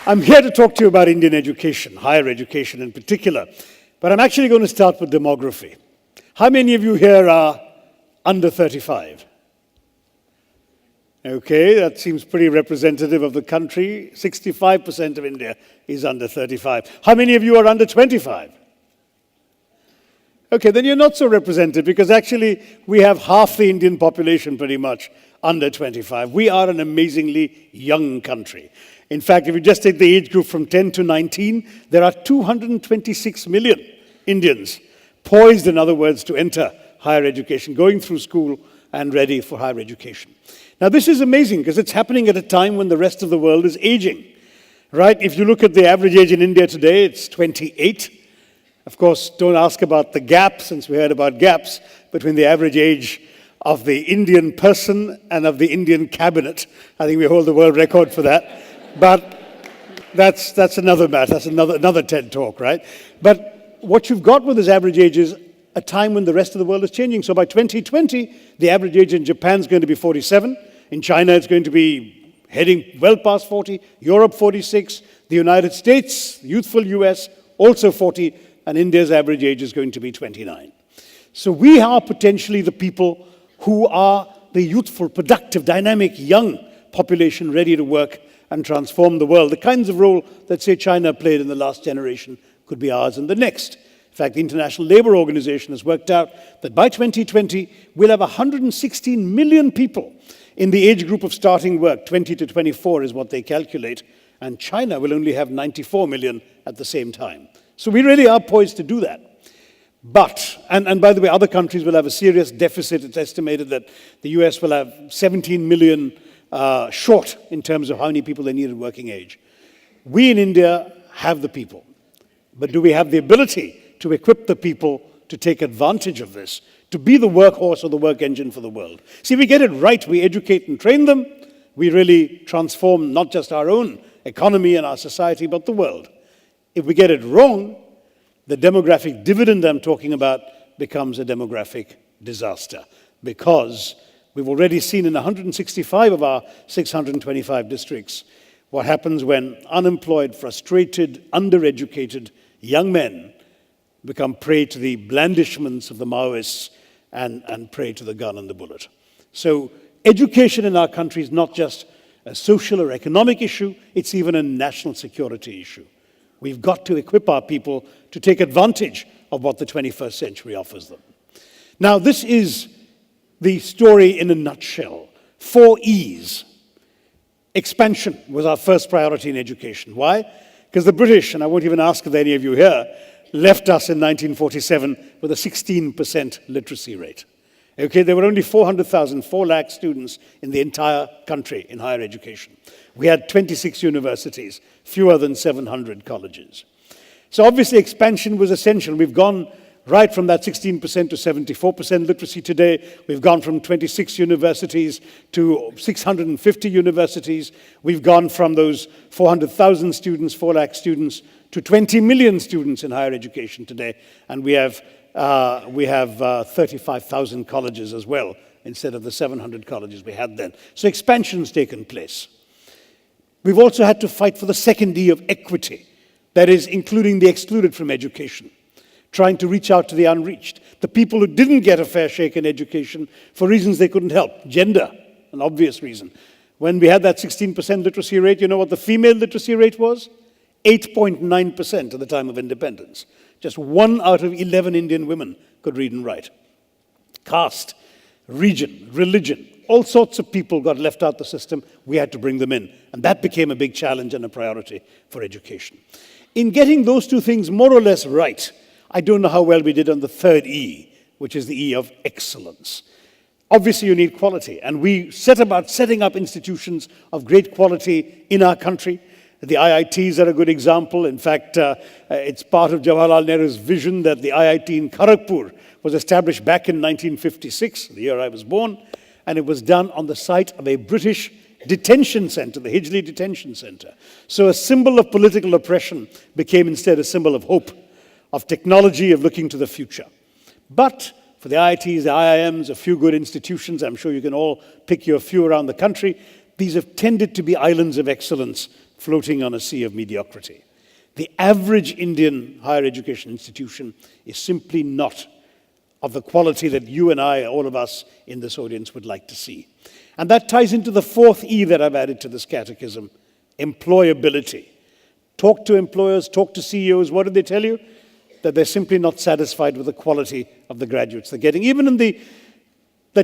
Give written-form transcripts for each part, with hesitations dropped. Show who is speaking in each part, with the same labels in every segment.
Speaker 1: I'm here to talk to you about Indian education, higher education in particular. But I'm actually going to start with demography. How many of you here are under 35? Okay, that seems pretty representative of the country. 65% of India is under 35. How many of you are under 25? Okay, then you're not so representative because actually we have half the Indian population pretty much under 25. We are an amazingly young country. In fact, if you just take the age group from 10 to 19, there are 226 million Indians poised, in other words, to enter higher education, going through school and ready for higher education. Now, this is amazing because it's happening at a time when the rest of the world is aging, right? If you look at the average age in India today, it's 28. Of course, don't ask about the gap, since we heard about gaps between the average age of the Indian person and of the Indian cabinet. I think we hold the world record for that. But that's another matter. That's another TED talk, right? But what you've got with this average age is a time when the rest of the world is changing. So by 2020, the average age in Japan is going to be 47. In China, it's going to be heading well past 40. Europe, 46. The United States, youthful US, also 40. And India's average age is going to be 29. So we are potentially the people who are the youthful, productive, dynamic, young population ready to work and transform the world. The kinds of role that, say, China played in the last generation could be ours in the next. In fact, the International Labour Organization has worked out that by 2020, we'll have 116 million people in the age group of starting work. 20 to 24 is what they calculate. And China will only have 94 million at the same time. So we really are poised to do that. But, and by the way, other countries will have a serious deficit. It's estimated that the US will have 17 million short in terms of how many people they need at working age. We in India have the people. But do we have the ability to equip the people to take advantage of this, to be the workhorse or the work engine for the world? See, we get it right. We educate and train them. We really transform not just our own economy and our society, but the world. If we get it wrong, the demographic dividend I'm talking about becomes a demographic disaster, because we've already seen in 165 of our 625 districts what happens when unemployed, frustrated, undereducated young men become prey to the blandishments of the Maoists and prey to the gun and the bullet. So education in our country is not just a social or economic issue, it's even a national security issue. We've got to equip our people to take advantage of what the 21st century offers them. Now, this is the story in a nutshell. 4 E's. Expansion was our first priority in education. Why? Because the British, and I won't even ask if any of you here, left us in 1947 with a 16% literacy rate. Okay, there were only 400,000, 4 lakh students in the entire country in higher education. We had 26 universities, fewer than 700 colleges. So obviously expansion was essential. We've gone right from that 16% to 74% literacy today. We've gone from 26 universities to 650 universities. We've gone from those 400,000 students, 4 lakh students, to 20 million students in higher education today. And we have 35,000 colleges as well, instead of the 700 colleges we had then. So expansion's taken place. We've also had to fight for the second E of equity, that is, including the excluded from education, trying to reach out to the unreached, the people who didn't get a fair shake in education for reasons they couldn't help. Gender, an obvious reason. When we had that 16% literacy rate, you know what the female literacy rate was? 8.9% at the time of independence. Just 1 out of 11 Indian women could read and write. Caste, region, religion, all sorts of people got left out the system. We had to bring them in. And that became a big challenge and a priority for education. In getting those two things more or less right, I don't know how well we did on the third E, which is the E of excellence. Obviously, you need quality. And we set about setting up institutions of great quality in our country. The IITs are a good example. In fact, it's part of Jawaharlal Nehru's vision that the IIT in Kharagpur was established back in 1956, the year I was born, and it was done on the site of a British detention center, the Hijli Detention Center. So a symbol of political oppression became instead a symbol of hope, of technology, of looking to the future. But for the IITs, the IIMs, a few good institutions, I'm sure you can all pick your few around the country, these have tended to be islands of excellence floating on a sea of mediocrity. The average Indian higher education institution is simply not of the quality that you and I, all of us in this audience, would like to see. And that ties into the fourth E that I've added to this catechism, employability. Talk to employers, talk to CEOs. What do they tell you? That they're simply not satisfied with the quality of the graduates they're getting. Even in the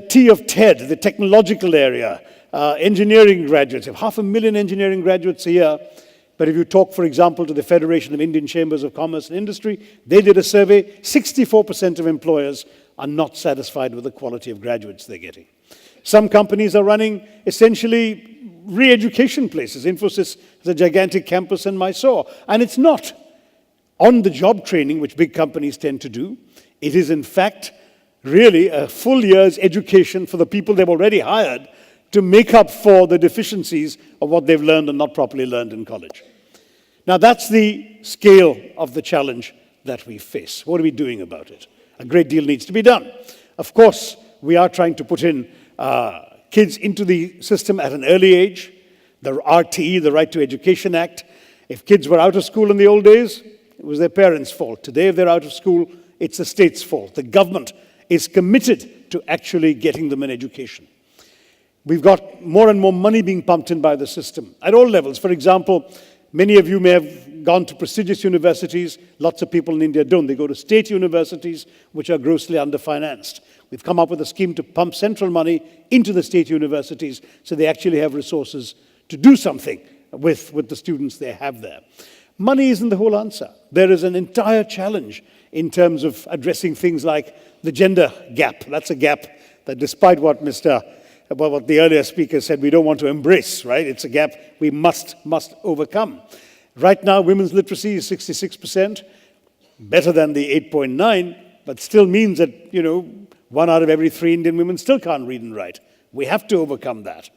Speaker 1: T of TED, the technological area, engineering graduates, have 500,000 engineering graduates a year. But if you talk, for example, to the Federation of Indian Chambers of Commerce and Industry, they did a survey, 64% of employers are not satisfied with the quality of graduates they're getting. Some companies are running essentially re-education places. Infosys has a gigantic campus in Mysore, and it's not on-the-job training, which big companies tend to do. It is, in fact, really a full year's education for the people they've already hired to make up for the deficiencies of what they've learned and not properly learned in college. Now, that's the scale of the challenge that we face. What are we doing about it? A great deal needs to be done. Of course, we are trying to put in kids into the system at an early age. The RTE, the Right to Education Act. If kids were out of school in the old days, it was their parents' fault. Today, if they're out of school, it's the state's fault. The government is committed to actually getting them an education. We've got more and more money being pumped in by the system at all levels. For example, many of you may have gone to prestigious universities. Lots of people in India don't. They go to state universities, which are grossly underfinanced. We've come up with a scheme to pump central money into the state universities so they actually have resources to do something with the students they have there. Money isn't the whole answer. There is an entire challenge in terms of addressing things like the gender gap. That's a gap that, despite what what the earlier speaker said, we don't want to embrace, right? It's a gap we must overcome. Right now, women's literacy is 66%, better than the 8.9, but still means that, 1 out of every 3 Indian women still can't read and write. We have to overcome that.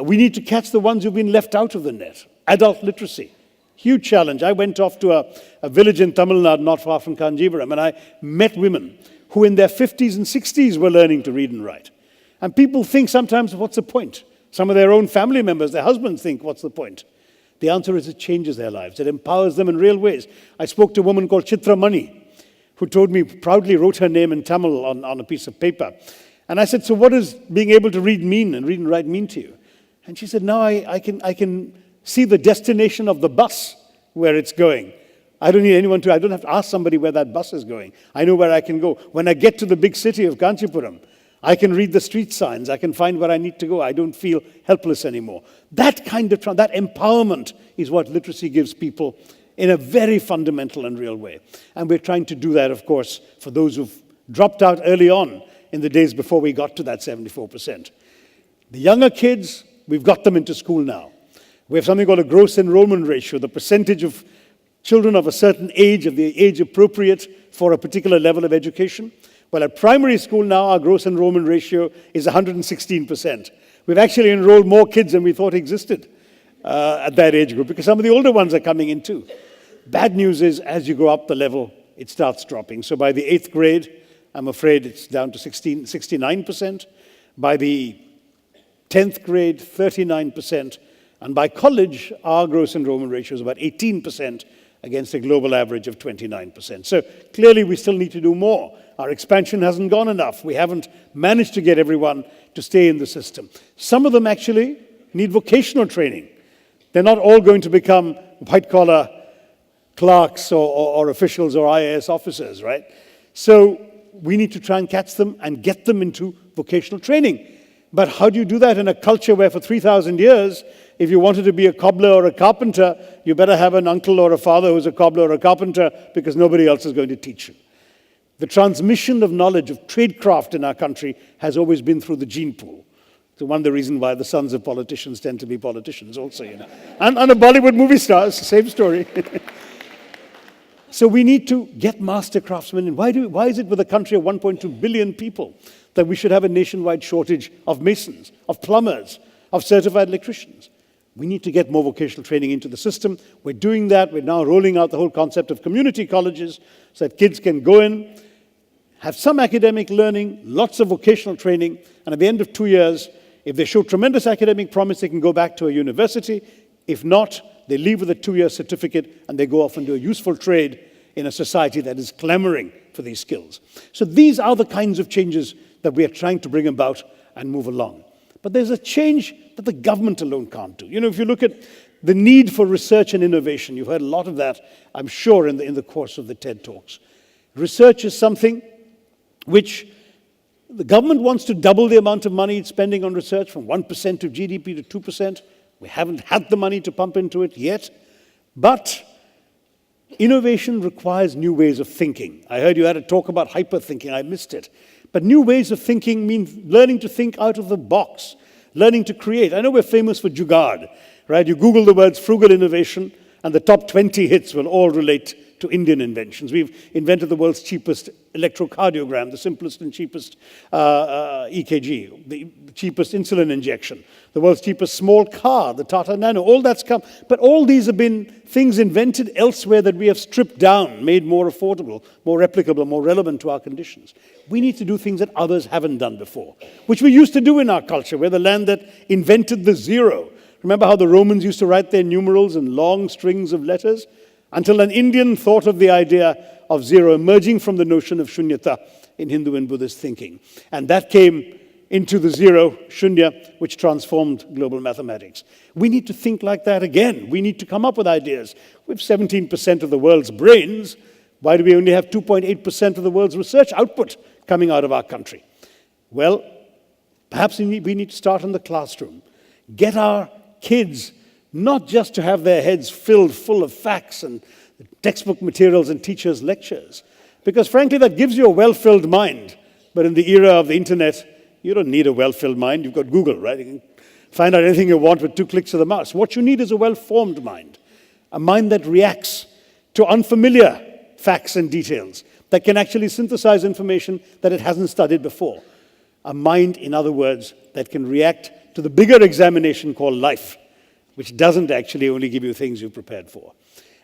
Speaker 1: We need to catch the ones who've been left out of the net. Adult literacy, huge challenge. I went off to a village in Tamil Nadu, not far from Kanjivaram, and I met women who in their 50s and 60s were learning to read and write. And people think sometimes, what's the point? Some of their own family members, their husbands think, what's the point? The answer is it changes their lives. It empowers them in real ways. I spoke to a woman called Chitra Mani, who told me, proudly wrote her name in Tamil on a piece of paper. And I said, so what does being able to read and write mean to you? And she said, now I can see the destination of the bus, where it's going. I don't have to ask somebody where that bus is going. I know where I can go. When I get to the big city of Kanchipuram, I can read the street signs. I can find where I need to go. I don't feel helpless anymore. That kind of that empowerment is what literacy gives people in a very fundamental and real way. And we're trying to do that, of course, for those who've dropped out early on in the days before we got to that 74%. The younger kids, we've got them into school now. We have something called a gross enrollment ratio, the percentage of children of a certain age, of the age appropriate for a particular level of education. Well, at primary school now, our gross enrollment ratio is 116%. We've actually enrolled more kids than we thought existed at that age group, because some of the older ones are coming in too. Bad news is, as you go up the level, it starts dropping. So by the 8th grade, I'm afraid it's down to 69%. By the 10th grade, 39%. And by college, our gross enrollment ratio is about 18% against a global average of 29%. So clearly, we still need to do more. Our expansion hasn't gone enough. We haven't managed to get everyone to stay in the system. Some of them actually need vocational training. They're not all going to become white-collar clerks or officials or IAS officers, right? So we need to try and catch them and get them into vocational training. But how do you do that in a culture where for 3,000 years, if you wanted to be a cobbler or a carpenter, you better have an uncle or a father who's a cobbler or a carpenter, because nobody else is going to teach you. The transmission of knowledge of tradecraft in our country has always been through the gene pool. So one of the reasons why the sons of politicians tend to be politicians also, And a Bollywood movie stars, same story. So we need to get master craftsmen in. Why is it with a country of 1.2 billion people that we should have a nationwide shortage of masons, of plumbers, of certified electricians? We need to get more vocational training into the system. We're doing that. We're now rolling out the whole concept of community colleges so that kids can go in, have some academic learning, lots of vocational training, and at the end of 2 years, if they show tremendous academic promise, they can go back to a university. If not, they leave with a 2-year certificate, and they go off and do a useful trade in a society that is clamoring for these skills. So these are the kinds of changes that we are trying to bring about and move along. But there's a change that the government alone can't do. You know, if you look at the need for research and innovation, you've heard a lot of that, I'm sure, in the course of the TED Talks. Research is something which the government wants to double the amount of money it's spending on research from 1% of GDP to 2%. We haven't had the money to pump into it yet. But innovation requires new ways of thinking. I heard you had a talk about hyper-thinking. I missed it. But new ways of thinking means learning to think out of the box, learning to create. I know we're famous for jugaad, right? You Google the words frugal innovation, and the top 20 hits will all relate to Indian inventions. We've invented the world's cheapest electrocardiogram, the simplest and cheapest EKG, the cheapest insulin injection, the world's cheapest small car, the Tata Nano, all that's come. But all these have been things invented elsewhere that we have stripped down, made more affordable, more replicable, more relevant to our conditions. We need to do things that others haven't done before, which we used to do in our culture. We're the land that invented the zero. Remember how the Romans used to write their numerals in long strings of letters? Until an Indian thought of the idea of zero, emerging from the notion of shunyata in Hindu and Buddhist thinking. And that came into the zero, shunya, which transformed global mathematics. We need to think like that again. We need to come up with ideas. We have 17% of the world's brains. Why do we only have 2.8% of the world's research output coming out of our country? Well, perhaps we need to start in the classroom. Get our kids not just to have their heads filled full of facts and textbook materials and teachers' lectures, because frankly that gives you a well-filled mind. But in the era of the internet, you don't need a well-filled mind. You've got Google, right? You can find out anything you want with 2 clicks of the mouse. What you need is a well-formed mind, a mind that reacts to unfamiliar facts and details, that can actually synthesize information that it hasn't studied before. A mind, in other words, that can react to the bigger examination called life, which doesn't actually only give you things you've prepared for.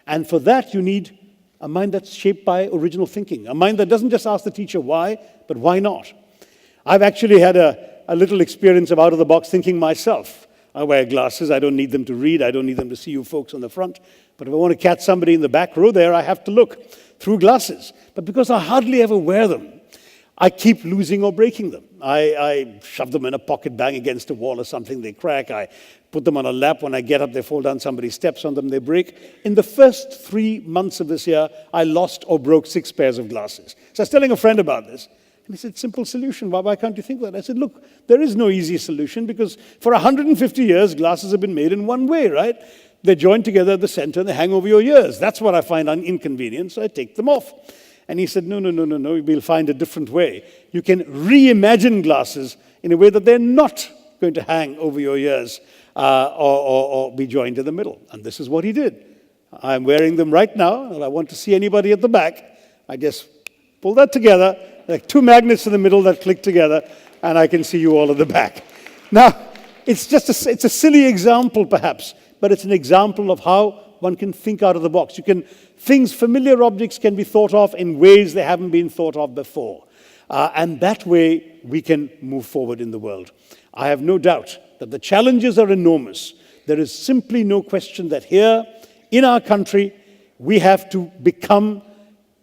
Speaker 1: And for that, you need a mind that's shaped by original thinking, a mind that doesn't just ask the teacher why, but why not. I've actually had a little experience of out-of-the-box thinking myself. I wear glasses. I don't need them to read. I don't need them to see you folks on the front. But if I want to catch somebody in the back row there, I have to look through glasses. But because I hardly ever wear them, I keep losing or breaking them. I shove them in a pocket, bang against a wall or something, they crack. I put them on a lap. When I get up, they fall down. Somebody steps on them, they break. In the first 3 months of this year, I lost or broke 6 pairs of glasses. So I was telling a friend about this. And he said, simple solution. Why can't you think of that? I said, look, there is no easy solution because for 150 years, glasses have been made in one way, right? They're joined together at the center and they hang over your ears. That's what I find inconvenient, so I take them off. And he said, no, we'll find a different way. You can reimagine glasses in a way that they're not going to hang over your ears or be joined in the middle. And this is what he did. I'm wearing them right now, and I want to see anybody at the back. I just pull that together, like 2 magnets in the middle that click together, and I can see you all at the back. Now, it's a silly example, perhaps, but it's an example of how one can think out of the box. Familiar objects can be thought of in ways they haven't been thought of before. And that way, we can move forward in the world. I have no doubt that the challenges are enormous. There is simply no question that here, in our country, we have to become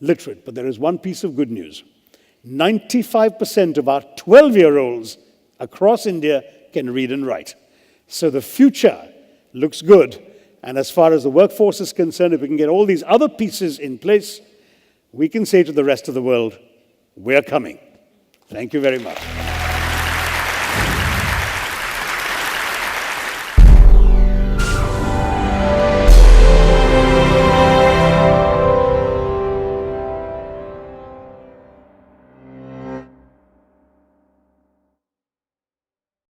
Speaker 1: literate. But there is one piece of good news. 95% of our 12-year-olds across India can read and write. So the future looks good. And as far as the workforce is concerned, if we can get all these other pieces in place, we can say to the rest of the world, we're coming. Thank you very much.